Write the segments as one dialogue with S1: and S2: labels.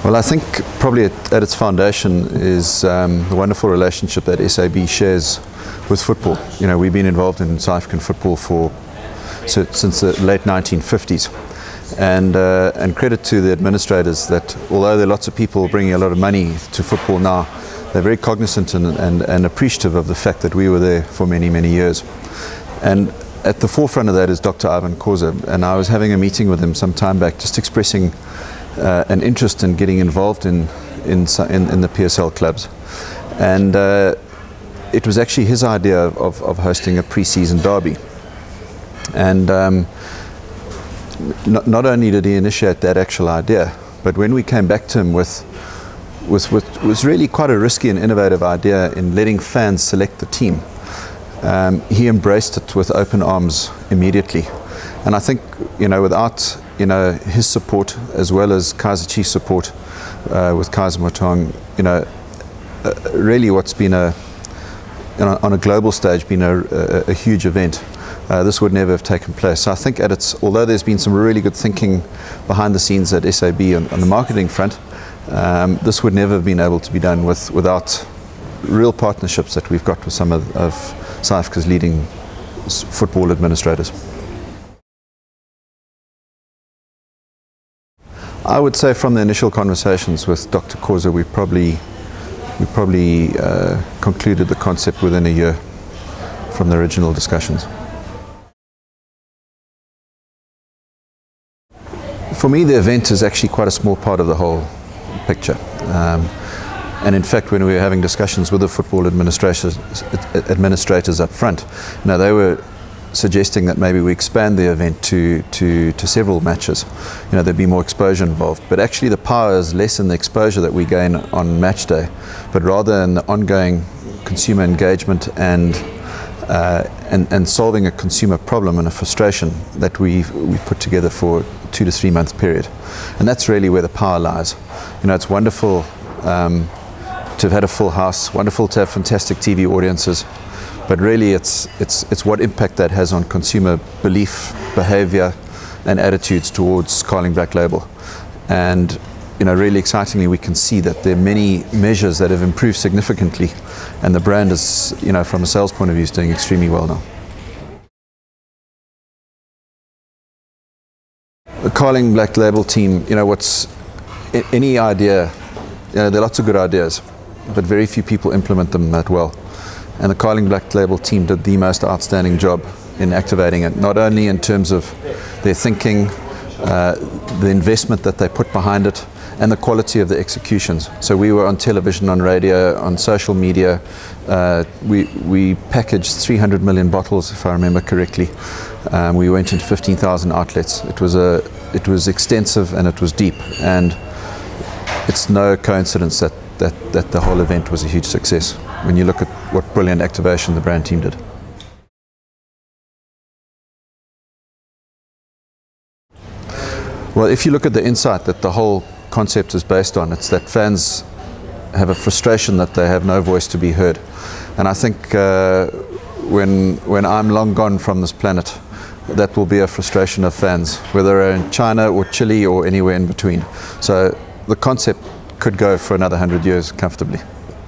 S1: Well, I think probably at its foundation is the wonderful relationship that SAB shares with football. You know, we've been involved in South African football since the late 1950s. And credit to the administrators that although there are lots of people bringing a lot of money to football now, they're very cognizant and appreciative of the fact that we were there for many, many years. And at the forefront of that is Dr. Ivan Khoza, and I was having a meeting with him some time back, just expressing an interest in getting involved in the PSL clubs. And it was actually his idea of hosting a pre-season derby. And not only did he initiate that actual idea, but when we came back to him with was really quite a risky and innovative idea in letting fans select the team, he embraced it with open arms immediately. And I think, you know, without, you know, his support as well as Kaiser Chiefs support with Kaiser Motong, you know, really what's been on a global stage been a huge event. This would never have taken place. So I think although there's been some really good thinking behind the scenes at SAB on the marketing front, this would never have been able to be done without real partnerships that we've got with some of South Africa's leading football administrators. I would say from the initial conversations with Dr. Khoza, we probably concluded the concept within a year from the original discussions. For me, the event is actually quite a small part of the whole picture. And in fact, when we were having discussions with the football administrators up front, you know, they were suggesting that maybe we expand the event to several matches. You know, there'd be more exposure involved. But actually the power is less in the exposure that we gain on match day, but rather in the ongoing consumer engagement and solving a consumer problem and a frustration that we put together for a 2 to 3 month period. And that's really where the power lies. You know, it's wonderful to have had a full house, wonderful to have fantastic TV audiences, but really it's what impact that has on consumer belief, behavior and attitudes towards Carling Black Label. And you know, really excitingly, we can see that there are many measures that have improved significantly, and the brand is, you know, from a sales point of view, is doing extremely well now. The Carling Black Label team, you know, any idea, you know, there are lots of good ideas, but very few people implement them that well. And the Carling Black Label team did the most outstanding job in activating it, not only in terms of their thinking, the investment that they put behind it, and the quality of the executions. So we were on television, on radio, on social media. We packaged 300 million bottles, if I remember correctly. We went into 15,000 outlets. It was extensive and it was deep, and it's no coincidence that the whole event was a huge success when you look at what brilliant activation the brand team did. Well, if you look at the insight that the whole concept is based on, it's that fans have a frustration that they have no voice to be heard. And I think when I'm long gone from this planet, that will be a frustration of fans, whether they're in China or Chile or anywhere in between. So the concept could go for another 100 years comfortably.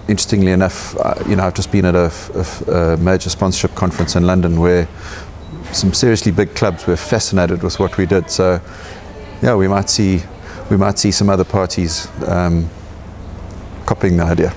S1: Interestingly enough, you know, I've just been at a major sponsorship conference in London where some seriously big clubs were fascinated with what we did. So yeah, we might see some other parties copying the idea.